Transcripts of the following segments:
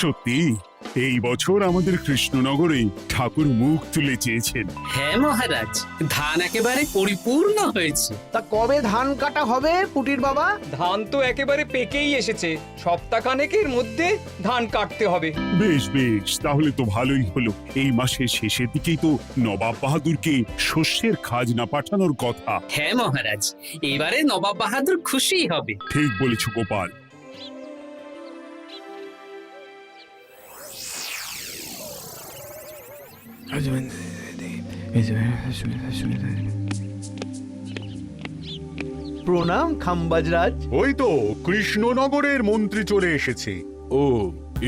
সত্যি এই বছর আমাদের কৃষ্ণনগরে ঠাকুর মুখ তুলে চেয়েছেন। হ্যাঁ মহারাজ, ধান একেবারে পরিপূর্ণ হয়েছে। তা কবে ধান কাটা হবে পুটির বাবা? ধান তো একেবারে পেকেই এসেছে, সপ্তাহখানেকের মধ্যে ধান কাটতে হবে। বেশ বেশ, তাহলে তো ভালোই হলো। এই মাসের শেষের দিকেই তো নবাব বাহাদুরকে শস্যের খাজনা পাঠানোর কথা। হ্যাঁ মহারাজ, এবারে নবাব বাহাদুর খুশি হবে। ঠিক বলেছ গোপাল। প্রণাম খাম্বাজরাজ। ওই তো কৃষ্ণনগরের মন্ত্রী চলে এসেছে। ও,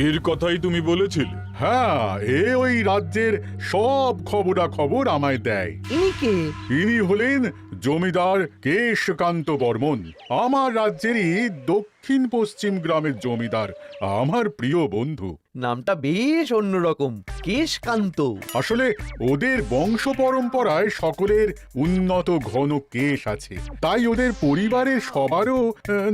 এর কথাই তুমি বলেছিলে? হ্যাঁ, ওই রাজ্যের সব খবরাখবর আমায় দেয়। ইনি কে? ইনি হলেন জমিদার কেশকান্ত বর্মন, আমার রাজ্যেরই দক্ষিণ পশ্চিম গ্রামের জমিদার, আমার প্রিয় বন্ধু। নামটা বেশ অন্যরকম, কেশকান্ত। আসলে ওদের বংশ পরম্পরায় সকলের উন্নত ঘন কেশ আছে, তাই ওদের পরিবারের সবারও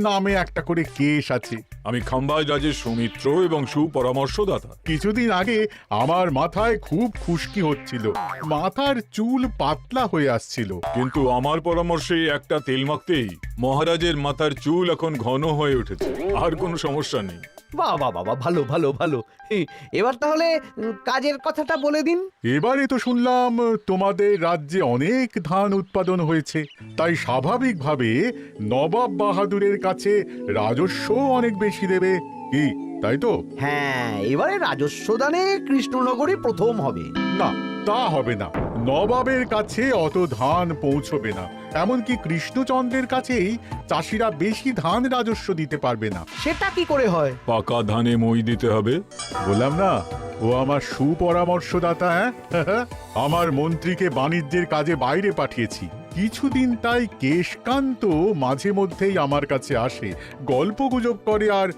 নামে একটা করে কেশ আছে। আমি খাম্বাজ রাজের সৌমিত্র এবং সুপরামর্শদাতা। কিছুদিন আগে আমার মাথায় খুব খুশকি হচ্ছিল, মাথার চুল পাতলা হয়ে আসছিল। কিন্তু আমার পরামর্শে একটা তেল মাখতেই মহারাজের মাথার চুল এখন ঘন হয়ে উঠেছে, আর কোনো সমস্যা নেই। বাহ বাহ বাহ, ভালো ভালো ভালো। এবার তাহলে কাজের কথাটা বলে দিন। এবারে তো শুনলাম তোমাদের রাজ্যে অনেক ধান উৎপাদন হয়েছে, তাই স্বাভাবিকভাবে নবাব বাহাদুরের কাছে রাজস্ব অনেক বেশি দেবে, কি তাই তো? হ্যাঁ, এবারে রাজস্ব দানে কৃষ্ণনগরে প্রথম হবে। না, তা হবে না। নবাবের কাছে অত ধান পৌঁছবে না, এমনকি কৃষ্ণচন্দ্রের কাছেই চাষিরা বেশি ধান রাজস্ব দিতে পারবে না। সেটা কি করে হয়? পাকা ধানে মই দিতে হবে। বললাম না, ও আমার সুপরামর্শদাতা। হ্যাঁ, আমার মন্ত্রীকে বাণিজ্যের কাজে বাইরে পাঠিয়েছি কিছুদিন, তাই কেশকান্ত মাঝে মধ্যেই আমার কাছে আসে, গল্পগুজব করে আর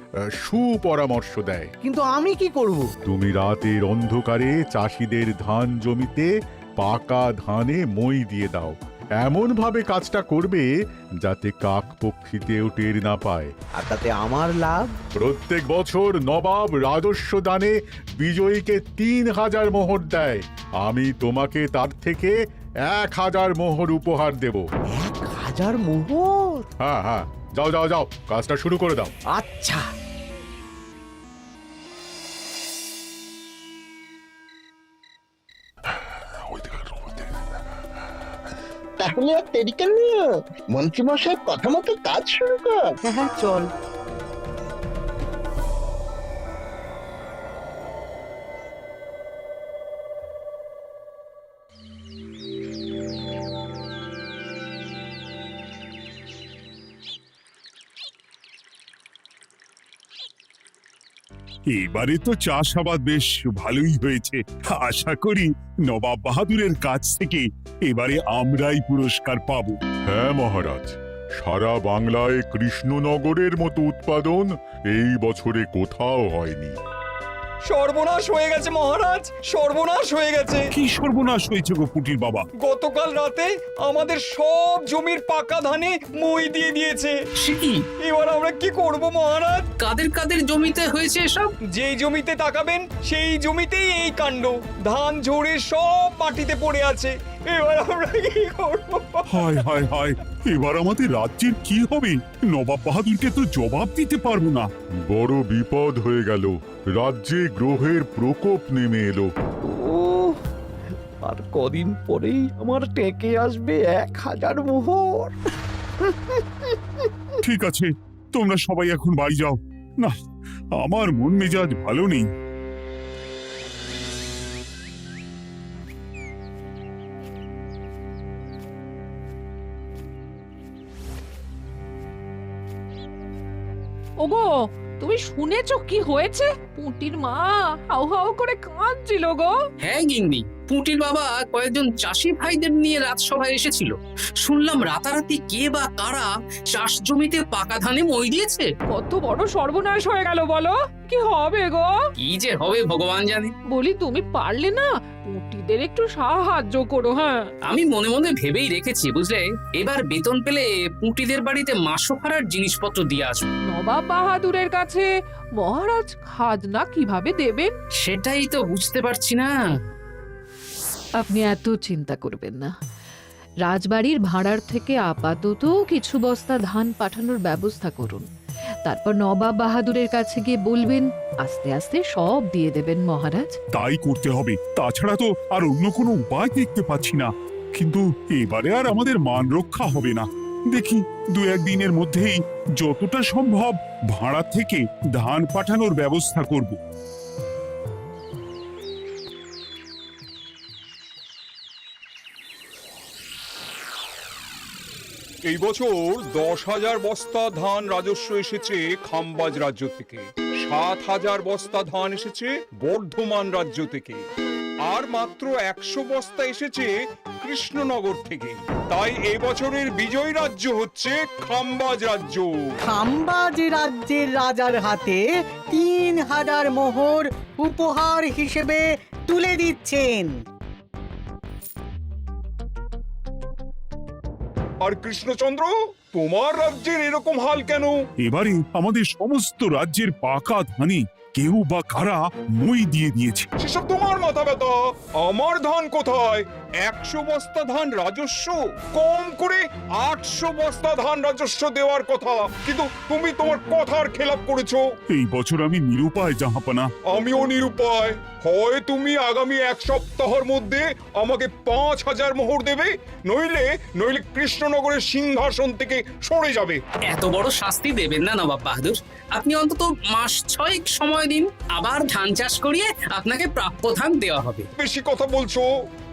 সুপরামর্শ দেয়। কিন্তু আমি কি করব? তুমি রাতের অন্ধকারে চাষিদের ধান জমিতে পাকা ধানে মই দিয়ে দাও, এমন ভাবে কাজটা করবে যাতে কাক পক্ষীতেও টের না পায়। আর তাতে আমার লাভ? প্রত্যেক বছর নবাব রাজস্ব দানে বিজয়ীকে 3000 মোহর দেয়, আমি তোমাকে তার থেকে 1000 মোহর উপহার দেব। 1000 মোহর? হ্যাঁ হ্যাঁ, যাও যাও যাও, কাজটা শুরু করে দাও। আচ্ছা। তাহলে আর দেরি কেন? মন্ত্রীমশাই কথা মতো কাজ শুরু কর। হ্যাঁ হ্যাঁ, চল। এবারে তো চাষাবাদ বেশ ভালোই হয়েছে। আশা করি নবাব বাহাদুরের কাছ থেকে এবারে আমরাই পুরস্কার পাবো। হ্যাঁ মহারাজ, সারা বাংলায় কৃষ্ণনগরের মতো উৎপাদন এই বছরে কোথাও হয়নি। সর্বনাশ হয়ে গেছে মহারাজ, সর্বনাশ হয়ে গেছে। কি সর্বনাশ হয়েছে গো পুটির বাবা? গতকাল রাতে আমাদের সব জমির পাকা ধানে মই দিয়ে দিয়েছে। সে কি? এবার আমরা কি করব মহারাজ? কাদের কাদের জমিতে হয়েছে এসব? যেই জমিতে তাকাবেন সেই জমিতেই এই কাণ্ড, ধান ঝরে সব মাটিতে পড়ে আছে। এবার আমরা কি করব? হায় হায় হায়, এবার আমাদের রাজ্যের কি হবে? নবাব বাহাদুরকে তো জবাব দিতে পারবো না। বড় বিপদ হয়ে গেল, রাজ্যে গ্রহের প্রকোপ নেমে এলো। ও, আর কদিন পরেই আমার টেকে আসবে 1000 মোহর। ঠিক আছে, তোমরা সবাই এখন বাড়ি যাও। না, আমার মন মেজাজ ভালো নেই। ওগো, তুমি শুনেছো কি হয়েছে? পুটির মা হাউ হাউ করে কাঁদছিল গো। হ্যাঁ গিন্নি, পুটির বাবা কয়েকজন চাষি ভাইদের নিয়ে রাজসভায় এসেছিল। শুনলাম রাতারাতি কে বা কারা চাষ জমিতে পাকা ধানে মই দিয়েছে। কত বড় সর্বনাশ হয়ে গেল বলো? কি হবে গো? কি যে হবে ভগবান জানে। বলি তুমি পারলে না পুটিদের একটু সাহায্য করো। হ্যাঁ, আমি মনে মনে ভেবেই রেখেছি বুঝলে, এবার বেতন পেলে পুঁটিদের বাড়িতে মাসো ভাড়ার জিনিসপত্র দিয়ে আসবো। নবাব বাহাদুরের কাছে মহারাজ খাজনা কিভাবে দেবেন? সেটাই তো বুঝতে পারছি না। আপনি এত চিন্তা করবেন না। রাজবাড়ির ভাড়ার থেকে আপাতত কিছু বস্তা ধান পাঠানোর ব্যবস্থা করুন। তারপর নবাব বাহাদুরের কাছে গিয়ে বলবেন, আস্তে আস্তে সব দিয়ে দেবেন মহারাজ। তাই করতে হবে, তাছাড়া তো আর অন্য কোনো উপায় দেখতে পাচ্ছি না। কিন্তু এবারে আর আমাদের মান রক্ষা হবে না। দেখি 2-1 দিনের মধ্যেই যতটা সম্ভব ভাড়া থেকে ধান পাঠানোর ব্যবস্থা করব। এই বছর 10,000 বস্তা ধান রাজস্ব এসেছে খাম্বাজ রাজ্য থেকে, 7,000 বস্তা ধান এসেছে বর্ধমান রাজ্য থেকে, আর মাত্র 100 বস্তা এসেছে কৃষ্ণনগর থেকে। তাই এই বছরের বিজয় রাজ্য হচ্ছে খাম্বাজ রাজ্য। খাম্বাজ রাজ্যের রাজার হাতে 3,000 মোহর উপহার হিসেবে তুলে দিচ্ছেন। আর কৃষ্ণচন্দ্র, তোমার রাজ্যের এরকম হাল কেন? এবারে আমাদের সমস্ত রাজ্যের পাকা ধানে কেউ বা কারা মই দিয়ে দিয়েছে। সেসব তোমার মাথা ব্যথা। আমার ধান কোথায়? 100 বস্তা ধান রাজস্ব, কম করে 800 বস্তা ধান রাজস্ব দেওয়ার কথা, কিন্তু তুমি তোমার কথার খেলাপ করেছো। এই বছর আমি নিরুপায় জাহাপানা। আমিও নিরুপায়। হয় তুমি আগামী 1 সপ্তাহের মধ্যে আমাকে 5,000 মোহর দেবে, নইলে কৃষ্ণনগরের সিংহাসন থেকে সরে যাবে। এত বড় শাস্তি দেবেন না নবাব বাহাদুর। আপনি অন্তত মাস 6 সময় দিন, আবার ধান চাষ করিয়ে আপনাকে প্রাপ্য ধান দেওয়া হবে। বেশি কথা বলছো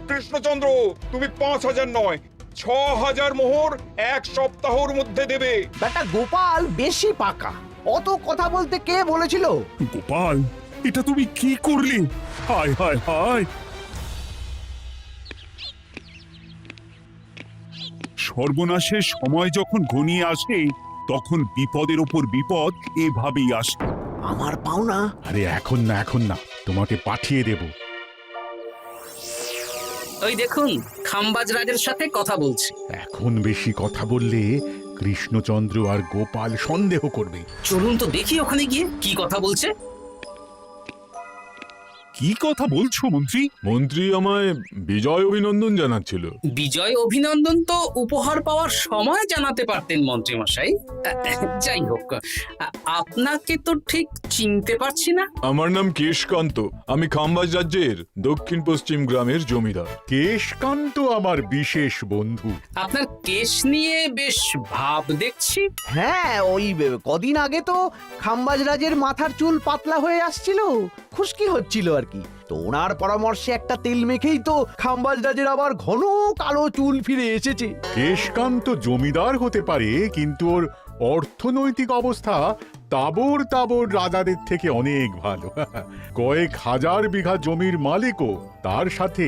কৃষ্ণচন্দ্র। তুমি 5,000 নয়, 6,000 মোহর 1 সপ্তাহের মধ্যে দেবে। বেটা গোপাল বেশি পাকা, অত কথা বলতে কে বলেছিল? গোপাল, এটা তুমি কি করলে? হায় হায় হায়! সর্বনাশের সময় যখন ঘনিয়ে আসে, তখন বিপদের ওপর বিপদ এভাবেই আসে। আমার পাওনা। আরে এখন না, তোমাকে পাঠিয়ে দেব। ওই দেখুন, খাম্বাজ রাজের সাথে কথা বলছি। এখন বেশি কথা বললে কৃষ্ণচন্দ্র আর গোপাল সন্দেহ করবে। চলুন তো দেখি ওখানে গিয়ে কি কথা বলছে। কি কথা বলছো মন্ত্রী? মন্ত্রী আমায় বিজয় অভিনন্দন জানাচ্ছিল। বিজয় অভিনন্দন তো উপহার পাওয়ার সময় জানাতে পারতেন মন্ত্রী মশাই। যাই হোক, আপনাকে তো ঠিক চিনতে পারছি না। আমার নাম কেশকান্ত, আমি খাম্বাজ রাজ্যের দক্ষিণ পশ্চিম গ্রামের জমিদার। কেশকান্ত আমার বিশেষ বন্ধু। আপনার কেশ নিয়ে বেশ ভাব দেখছি। হ্যাঁ, ওই কদিন আগে তো খাম্বাজ রাজের মাথার চুল পাতলা হয়ে আসছিল, খুশকি হচ্ছিল আর কি। তো ওনার পরামর্শে একটা তেল মেখেই তো খাম্বাজ রাজের আবার ঘন কালো চুল ফিরে এসেছে। কেশকান্ত জমিদার হতে পারে, কিন্তু ওর অর্থনৈতিক অবস্থা তাবর রাজাদের থেকে অনেক ভালো। কয়েক হাজার বিঘা জমির মালিকও, তার সাথে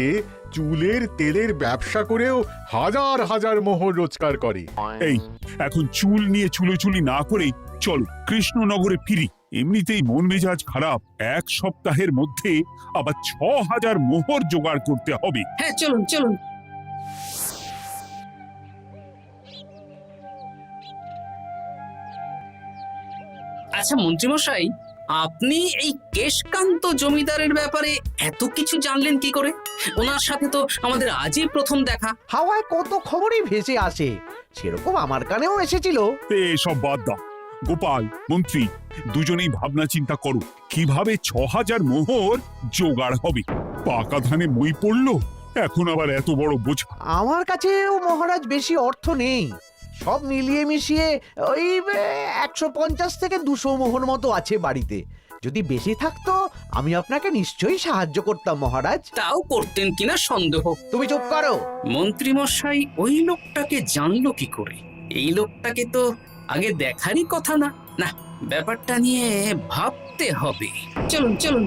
চুলের তেলের ব্যবসা করেও হাজার হাজার মোহর রোজগার করে। এই, এখন চুল নিয়ে চুলোচুলি না করে চলো কৃষ্ণনগরে ফিরি। এমনিতেই মন মেজাজ খারাপ, 1 সপ্তাহের মধ্যে আবার 6,000 মোহর জোগাড় করতে হবে। হ্যাঁ, চলুন চলুন। আচ্ছা মন্ত্রীমশাই, আপনি এই কেশকান্ত জমিদারের ব্যাপারে এত কিছু জানলেন কি করে? ওনার সাথে তো আমাদের আজই প্রথম দেখা। হাওয়ায় কত খবরই ভেসে আসে, সেরকম আমার কানেও এসেছিল। সব বাদ দাও। গোপাল, মন্ত্রী, দুজনেই ভাবনা চিন্তা করো কিভাবে 6,000 মোহর জোগাড় হবে। পাকা ধানে মই পড়লো, এখন আবার এত বড় বোঝা। আমার কাছেও মহারাজ বেশি অর্থ নেই, সব মিলিয়ে মিশিয়ে ওই 150 থেকে 200 মোহর মতো আছে বাড়িতে। যদি বেশি থাকতো আমি আপনাকে নিশ্চয়ই সাহায্য করতাম মহারাজ। তাও করতেন কিনা সন্দেহ। তুমি চুপ করো। মন্ত্রীমশাই ওই লোকটাকে জানলো কি করে? এই লোকটাকে তো আগে দেখারই কথা না। না, ব্যাপারটা নিয়ে ভাবতে হবে। চলুন চলুন।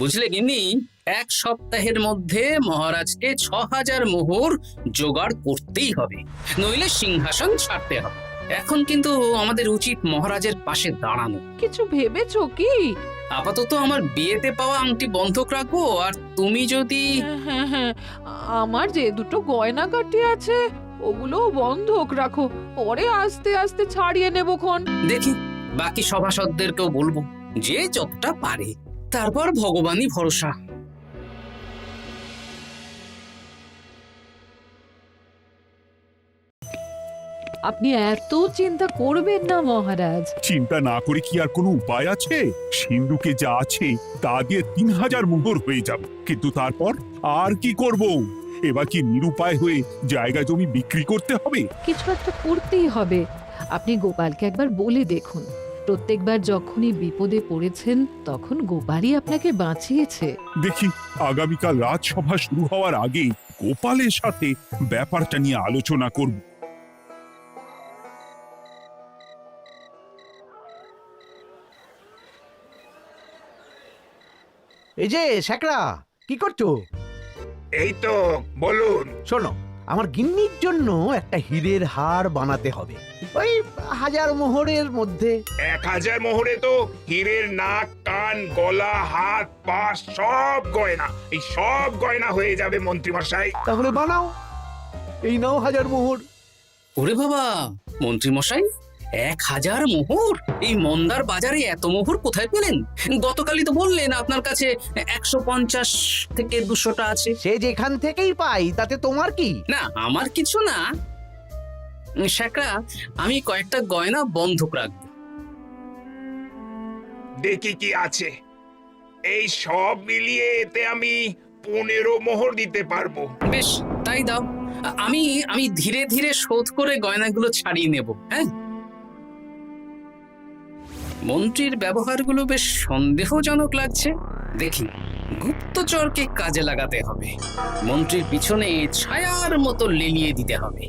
বুঝলে গিন্নি, 1 সপ্তাহের মধ্যে মহারাজকে 6000 মোহর জোগাড় করতেই হবে, নইলে সিংহাসন ছাড়তে হবে। এখন কিন্তু আমাদের উচিত মহারাজের পাশে দাঁড়ানো। কিছু ভেবেছো কি? আপাতত আমার বিয়েতে পাওয়া আংটি বন্ধক রাখবো, আর তুমি যদি হ্যাঁ হ্যাঁ, আমার যে দুটো গয়নাগাটি আছে ওগুলো বন্ধক রাখো, পরে আস্তে আস্তে ছাড়িয়ে নেবো খন। দেখি বাকি সভাসদদেরকেও বলবো, যে যতটা পারে, তারপর ভগবানই ভরসা। আপনি এত চিন্তা করবেন না মহারাজ। চিন্তা না করে কি আর কোনো উপায় আছে? সিন্ধুকে যা আছে তা দিয়ে 3000 মোহর হয়ে যাবে, কিন্তু তারপর আর কি করব? এবার কি নিরুপায় হয়ে জায়গা জমি বিক্রি করতে হবে? কিছু একটা করতেই হবে। আপনি গোপালকে একবার বলে দেখুন, প্রত্যেকবার যখনই বিপদে পড়েছেন তখন গোপালই আপনাকে বাঁচিয়েছে। দেখি আগামীকাল রাজসভা শুরু হওয়ার আগে গোপালের সাথে ব্যাপারটা নিয়ে আলোচনা করব। এই যে শ্যাকরা, কি করছো? এই তো, বলুন। শোনো, আমার গিন্নির জন্য একটা হীরের হার বানাতে হবে, ওই 1000 মোহরের মধ্যে। 1000 মোহরে তো হীরের নাক, কান, গলা, হাত, পা সব গয়না, এই সব গয়না হয়ে যাবে মন্ত্রীমশাই। তাহলে বানাও, এই নাও 1000 মোহর। ওরে বাবা, মন্ত্রী মশাই, 1000 মোহর! এই মন্দার বাজারে এত মোহর কোথায় পেলেন? গতকালই তো বললেন আপনার কাছে 150 থেকে 200টা আছে। সে যেখান থেকেই পাই তাতে তোমার কি? না, আমার কিছু না। শ্যাকরা, আমি কয়েকটা গয়না বন্ধক রাখবো। দেখি কি আছে। এই সব মিলিয়ে এতে আমি 15 মোহর দিতে পারবো। বেশ, তাই দাও। আমি ধীরে ধীরে শোধ করে গয়নাগুলো ছাড়িয়ে নেব। হ্যাঁ, মন্ত্রীর ব্যবহারগুলো বেশ সন্দেহজনক লাগছে। দেখি, গুপ্তচরকে কাজে লাগাতে হবে, মন্ত্রীর পিছনে ছায়ার মতো লেলিয়ে দিতে হবে।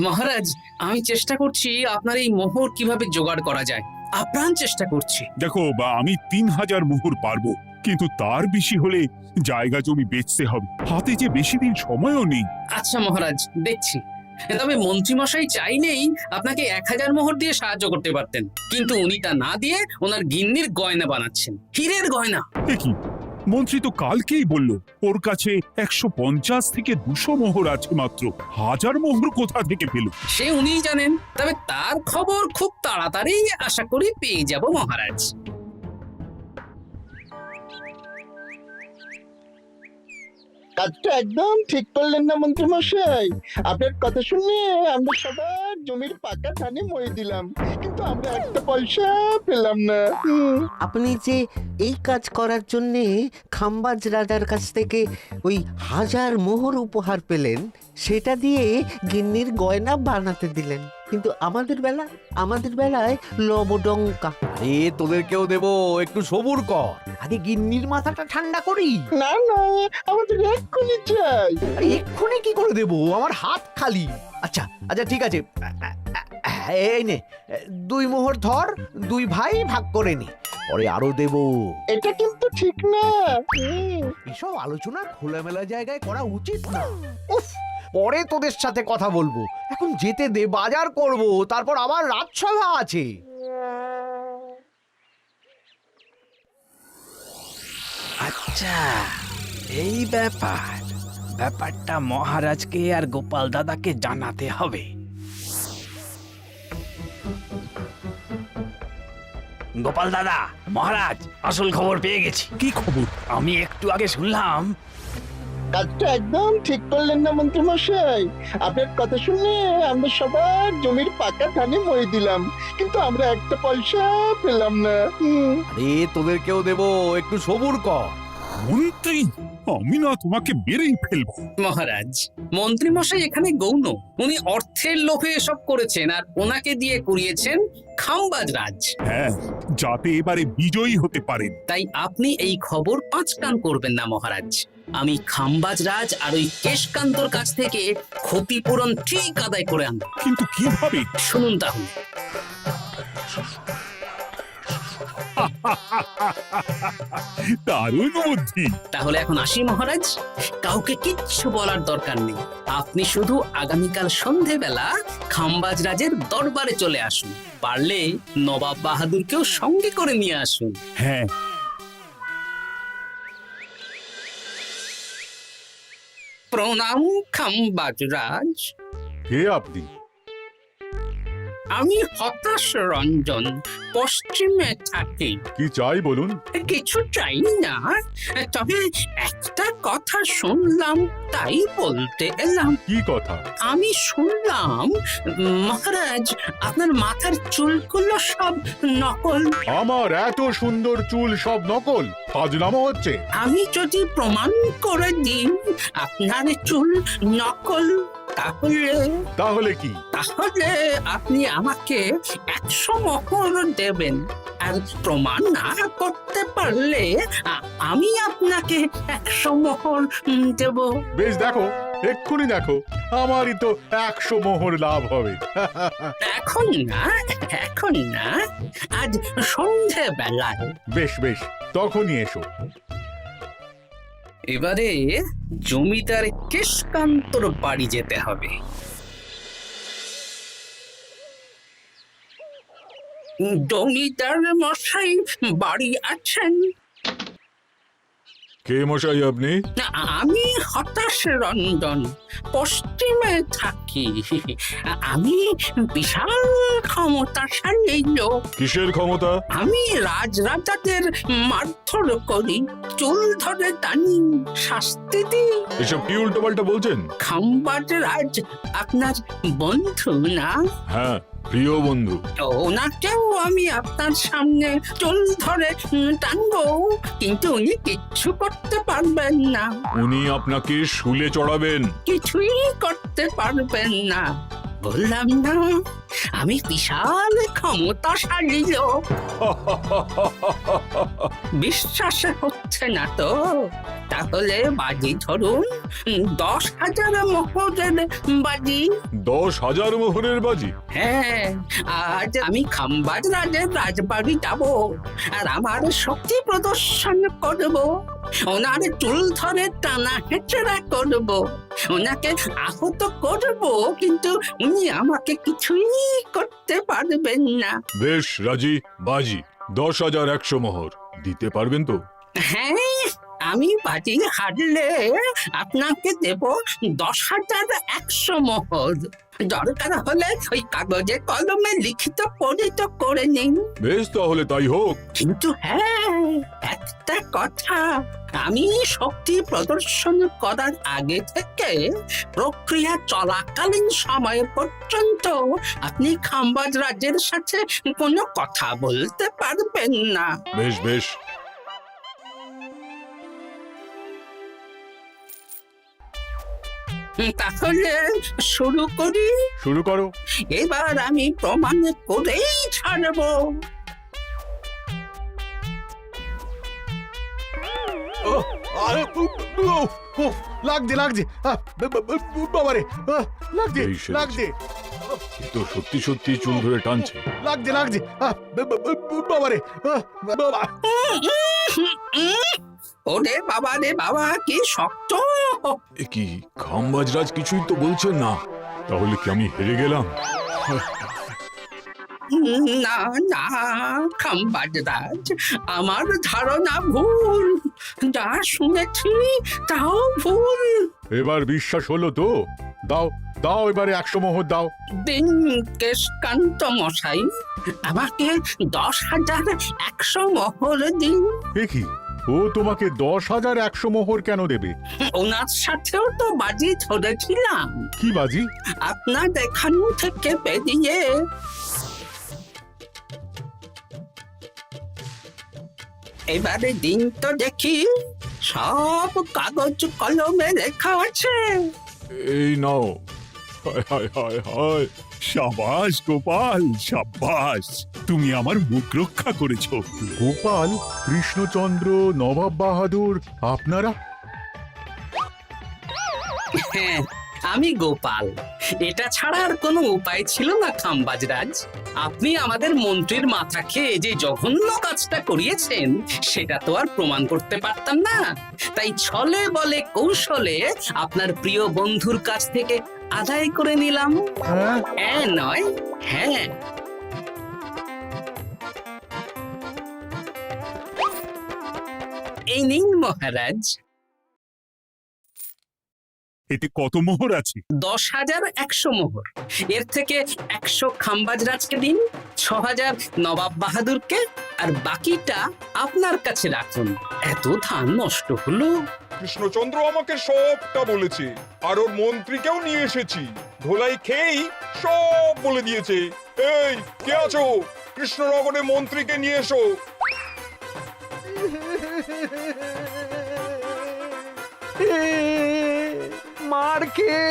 মহারাজ, আমি চেষ্টা করছি আপনার এই মোহর কিভাবে জোগাড় করা যায়, আপ্রাণ চেষ্টা করছি। দেখো, আমি 3000 মোহর পারবো, কিন্তু তার বেশি হলে জায়গা জমি বেচতে হবে, হাতে যে বেশি দিন সময়ও নেই। আচ্ছা মহারাজ, দেখছি। তবে মন্ত্রীমশাই চাইলেই আপনাকে 1000 মোহর দিয়ে সাহায্য করতে পারতেন, কিন্তু উনি তা না দিয়ে ওনার গিন্নির গয়না বানাচ্ছেন, হীরের গয়না। দেখি, মন্ত্রী তো কালকেই বলল ওর কাছে 150 থেকে 200 মোহর আছে মাত্র, 1000 মোহর কোথা থেকে পেল? সে উনিই জানেন, তবে তার খবর খুব তাড়াতাড়ি আশা করি পেয়ে যাব মহারাজ। কাজটা একদম ঠিক করলেন না মন্ত্রী মশাই? আপনার কথা শুনে আমরা সবার জমির পাকা ধানে মই দিলাম, কিন্তু আমরা একটা পয়সা পেলাম না। আপনি যে এই কাজ করার জন্য খাম্বাজ রাজার কাছ থেকে ওই 1000 মোহর উপহার পেলেন, সেটা দিয়ে গিন্নির গয়না বানাতে দিলেন, কিন্তু আমাদের বেলায় লবডঙ্কা। আরে তোদেরকেও দেবো, একটু সবুর কর, আগে গিন্নির মাথাটা ঠান্ডা করি। না না, আমাদের এক্ষুনি চাই। আরে এক্ষুনি কি করে দেবো, আমার হাত খালি। আচ্ছা আচ্ছা, ঠিক আছে, এই নে 2 মোহর ধর, 2 ভাই ভাগ করে নি, পরে আরো দেবো। এটা কিন্তু ঠিক না। এসব আলোচনা খোলামেলা জায়গায় করা উচিত না। উফ, পরে তোদের সাথে কথা বলবো, এখন যেতে দে, বাজার করব, তারপর আবার রাজসভা আছে। আচ্ছা, এই ব্যাপারটা মহারাজকে আর গোপাল দাদাকে জানাতে হবে। গোপাল দাদা, মহারাজ আসল খবর পেয়ে গেছি। কি খবর? আমি একটু আগে শুনলাম। কাজটা একদম ঠিক করলেন না মন্ত্রী মশাই? আপনার কথা শুনে আমরা সবার জমির পাকা ধানে মই দিলাম, কিন্তু আমরা একটা পয়সা পেলাম না। আরে তোদেরকেও দেবো, একটু সবুর কর। মন্ত্রী, আমি না তোমাকে মেরেই ফেলবো। মহারাজ, মন্ত্রী মশাই এখানে গৌণ, উনি অর্থের লোভে এসব করেছেন, আর ওনাকে দিয়ে করিয়েছেন খাম্বাজ রাজ। হ্যাঁ, যাতে এবারে বিজয়ী হতে পারেন। তাই আপনি এই খবর 5 কান করবেন না মহারাজ। আমি খাম্বাজ রাজ আর ওই কেশকান্তর কাছ থেকে ক্ষতিপূরণ ঠিক আদায় করে আনব। কিন্তু কিভাবে? শুনুন তাহলে। দারুণ বুদ্ধি। তাহলে এখন আসি মহারাজ, কাউকে কিচ্ছু বলার দরকার নেই। আপনি শুধু আগামীকাল সন্ধেবেলা খাম্বাজ রাজের দরবারে চলে আসুন, পারলে নবাব বাহাদুরকেও সঙ্গে করে নিয়ে আসুন। হ্যাঁ, প্রণাম খাম্বাজ রাজ। কে আপনি? আমি হতাশ রঞ্জন, পশ্চিমে থাকি। কি চাই বলুন? কিছু চাই না, তবে একটা কথা শুনলাম তাই বলতে এলাম। কি কথা? আমি শুনলাম মহারাজ আপনার মাথার চুলগুলো সব নকল। আমার এত সুন্দর চুল সব নকল? ফাজলামো হচ্ছে। আমি যদি প্রমাণ করে দিই আপনার চুল নকল, তাহলে কি? তাহলে আপনি আমাকে 100 মোহর দেবেন, আর প্রমাণ না করতে পারলে আমি আপনাকে 100 মোহর দেব। বেশ, দেখো, এক্ষুনি দেখো, আমারই তো 100 মোহর লাভ হবে। এখন না, এখন না, আজ সন্ধে বেলায়। বেশ বেশ, তখনই এসো। এবারে জমিদার কেশকান্তর বাড়ি যেতে হবে। জমিদার মশাই বাড়ি আছেন? কে মশাই আপনি? আমি হতাশ রঞ্জন, পশ্চিমে থাকি। আমি বিশাল ক্ষমতাশালী লোক। কিসের ক্ষমতা? আমি রাজরাজাদের মারধর করি, চুল ধরে টানি, শাস্তি দিই। এসব কি উল্টো পাল্টা বলছেন? খাম্বাজ রাজ আপনার বন্ধু না? হ্যাঁ, প্রিয় বন্ধু। ওনাকেও আমি আপনার সামনে চুল ধরে টানবো, কিন্তু উনি কিচ্ছু করতে পারবেন না। উনি আপনাকে শুলে চড়াবেন। কিছুই করতে পারবেন না, বললাম না আমি বিশাল ক্ষমতাশালী লোক। বিশ্বাস হচ্ছে না তো? তাহলে বাজি ধরুন, 10,000 মোহরের বাজি। 10,000 মোহরের বাজি? হ্যাঁ, আজ আমি খাম্বাজ রাজের রাজবাড়ি যাব, আর আমার শক্তি প্রদর্শন করব। ওনার চুল ধরে টানা হেঁচড়া করব, ওনাকে আহত করব, কিন্তু উনি আমাকে কিছুই করতে পারবেন না। বেশ রাজি, বাজি 10,100 মোহর দিতে পারবেন তো? হ্যাঁ, আমি বাজি হারলে আপনাকে দেব 10,100 মোহর। দরকার হলে ওই কাগজে কলমে লিখিত পরিত করে নিন। বেশ, তাহলে তাই হোক। কিন্তু হ্যাঁ, একটা কথা, আমি শক্তি প্রদর্শন করার আগে থেকে প্রক্রিয়া চলাকালীন সময় পর্যন্ত আপনি খাম্বাজ রাজের সাথে কোনো কথা বলতে পারবেন না। বেশ বেশ। তাহলে শুরু করি। শুরু করো। এবার আমি প্রমাণ করেই ছাড়বো। লাগছে লাগছে, বাবারে, লাগছে এই সেরেছে। লাগছে, এ তো সত্যি সত্যি চুল ধরে টানছে। লাগছে লাগছে, বাবারে, বাবা। ওরে বাবা রে বাবা, কি শক্ত! এ কি, খাম্বাজরাজ কিছুই তো বলছেন না? তাহলে কি আমি হেরে গেলাম? না না খাম্বাজ রাজ, আমার ধারণা ভুল, যা শুনেছি তাও ভুল। এবার বিশ্বাস হলো তো? দাও দাও, এবারে 100 মোহর দাও। দিন কেশকান্ত মশাই, আমাকে 10,100 মোহর দিন। এ কি, ও তোমাকে 10,100 মোহর কেন দেবে? ওনার সাথেও তো বাজি ধরেছিলাম। কি বাজি? আপনার এখান থেকে বেরিয়ে এবারে দিন তো দেখি, সব কাগজ কলমে লেখা আছে। এই নাও। হায় হায় হায় হায়। সাবাস গোপাল, সাবাস, তুমি আমার মুখ রক্ষা করেছো। গোপাল, কৃষ্ণচন্দ্র, নবাব বাহাদুর, আপনারা? হ্যাঁ, আমি গোপাল। এটা ছাড়া আর কোনো উপায় ছিল না খাম্বাজরাজ। আপনি আমাদের মন্ত্রীর মাথা খেয়ে যে জঘন্য কাজটা করিয়েছেন সেটা তো আর প্রমাণ করতে পারতাম না, তাই ছলে বলে কৌশলে আপনার প্রিয় বন্ধুর কাছ থেকে আদায় করে নিলাম। হ্যাঁ নয়, হ্যাঁ। এই নিন মহারাজ। এতে কত মোহর আছে? 10,100 মোহর। এর থেকে 100 খাম্বাজরাজকে দিন, 6,000 নবাব বাহাদুরকে, আর বাকিটা আপনার কাছে রাখুন। এত ধান নষ্ট হলো। কৃষ্ণচন্দ্র আমাকে সবটা বলেছে, আর ওর মন্ত্রীকেও নিয়ে এসেছি। ধোলাই খেয়েই সব বলে দিয়েছে। এই কে আছো? কৃষ্ণনগরে মন্ত্রীকে নিয়ে এসো। মার খেয়ে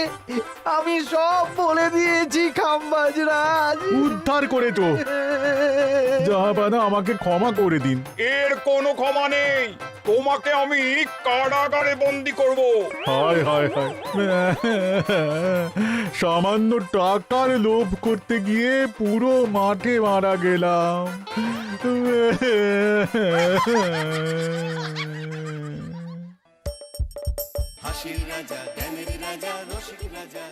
আমি সব বলে দিয়েছি খাম্বাজরাজ। উদ্ধার করে তো জাহাপানা, আমাকে ক্ষমা করে দিন। এর কোনো ক্ষমা নেই, তোমাকে আমি কারাগারে বন্দি করব। হায় হায় হায়, সামান্য টাকার লোভ করতে গিয়ে পুরো মাঠে মারা গেলাম। হাসির রাজা, জ্ঞানের রাজা, রসিক রাজা।